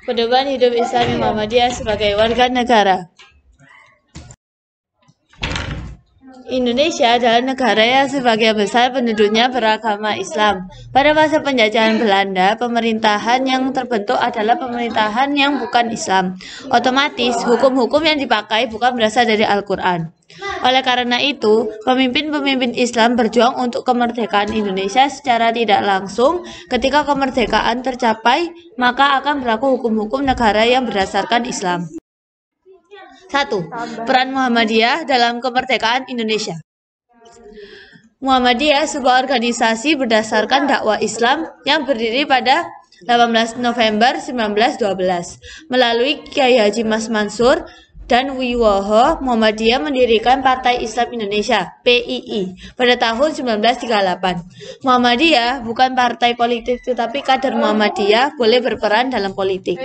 Pedoman hidup Islami Muhammadiyah sebagai warga negara. Indonesia adalah negara yang sebagian besar penduduknya beragama Islam. Pada masa penjajahan Belanda, pemerintahan yang terbentuk adalah pemerintahan yang bukan Islam. Otomatis, hukum-hukum yang dipakai bukan berasal dari Al-Quran. Oleh karena itu, pemimpin-pemimpin Islam berjuang untuk kemerdekaan Indonesia secara tidak langsung. Ketika kemerdekaan tercapai, maka akan berlaku hukum-hukum negara yang berdasarkan Islam. 1. Peran Muhammadiyah dalam kemerdekaan Indonesia. Muhammadiyah sebuah organisasi berdasarkan dakwah Islam yang berdiri pada 18 November 1912. Melalui Kiai Haji Mas Mansur dan Wiwoho, Muhammadiyah mendirikan Partai Islam Indonesia (PII) pada tahun 1938. Muhammadiyah bukan partai politik, tetapi kader Muhammadiyah boleh berperan dalam politik.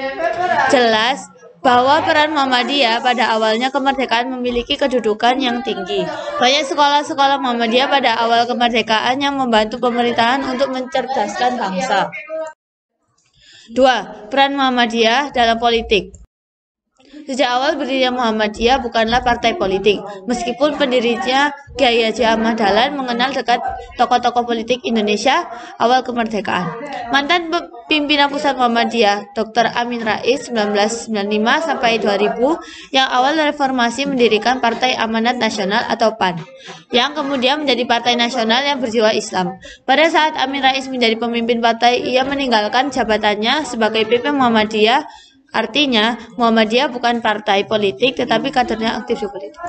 Jelas bahwa peran Muhammadiyah pada awalnya kemerdekaan memiliki kedudukan yang tinggi. Banyak sekolah-sekolah Muhammadiyah pada awal kemerdekaan yang membantu pemerintahan untuk mencerdaskan bangsa. 2. Peran Muhammadiyah dalam politik. Sejak awal berdirinya Muhammadiyah bukanlah partai politik, meskipun pendirinya Kiai Haji Ahmad Dahlan mengenal dekat tokoh-tokoh politik Indonesia awal kemerdekaan. Mantan pimpinan pusat Muhammadiyah, Dr. Amin Rais 1995 sampai 2000, yang awal reformasi mendirikan Partai Amanat Nasional atau PAN, yang kemudian menjadi Partai Nasional yang berjiwa Islam. Pada saat Amin Rais menjadi pemimpin partai, ia meninggalkan jabatannya sebagai PP Muhammadiyah. Artinya, Muhammadiyah bukan partai politik, tetapi kadernya aktif di politik.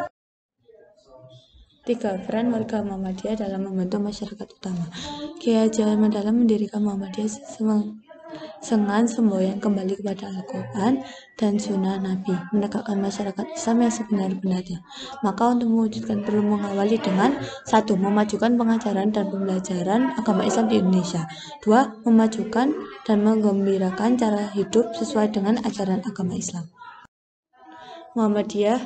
3. Peran warga Muhammadiyah dalam membantu masyarakat utama. Kiai Haji Ahmad Dahlan mendirikan Muhammadiyah dengan semboyan kembali kepada Al-Quran dan Sunnah Nabi, menegakkan masyarakat Islam yang sebenar-benarnya. Maka untuk mewujudkan perlu mengawali dengan 1. Memajukan pengajaran dan pembelajaran agama Islam di Indonesia. 2. Memajukan dan menggembirakan cara hidup sesuai dengan ajaran agama Islam. Muhammadiyah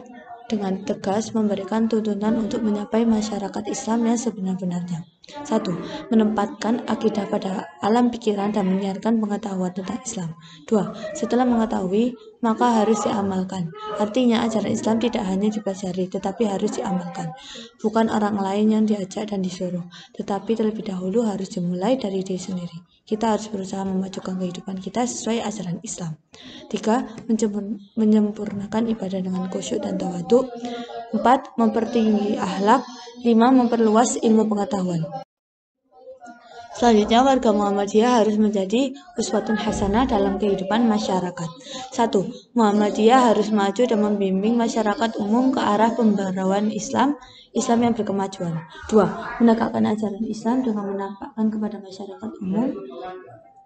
dengan tegas memberikan tuntunan untuk menyapai masyarakat Islam yang sebenar-benarnya. 1. Menempatkan akidah pada alam pikiran dan menyiarkan pengetahuan tentang Islam. 2. Setelah mengetahui, maka harus diamalkan. Artinya ajaran Islam tidak hanya dipelajari, tetapi harus diamalkan. Bukan orang lain yang diajak dan disuruh, tetapi terlebih dahulu harus dimulai dari diri sendiri. Kita harus berusaha memajukan kehidupan kita sesuai ajaran Islam. 3. Menyempurnakan ibadah dengan khusyuk dan tawadhu. 4. Mempertinggi akhlak. 5. Memperluas ilmu pengetahuan. Selanjutnya, warga Muhammadiyah harus menjadi uswatun hasanah dalam kehidupan masyarakat. 1. Muhammadiyah harus maju dan membimbing masyarakat umum ke arah pembaruan Islam yang berkemajuan. 2. Menegakkan ajaran Islam dengan menampakkan kepada masyarakat umum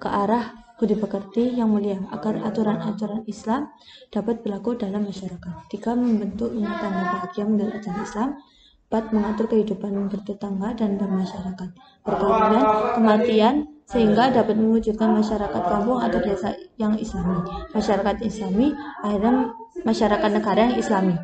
ke arah budi pekerti yang mulia, agar aturan-aturan Islam dapat berlaku dalam masyarakat. 3. Membentuk umat yang bahagia menurut ajaran Islam. 4. Mengatur kehidupan bertetangga dan bermasyarakat, perkawinan, kematian, sehingga dapat mewujudkan masyarakat kampung atau desa yang Islami, masyarakat Islami, akhirnya masyarakat negara yang Islami.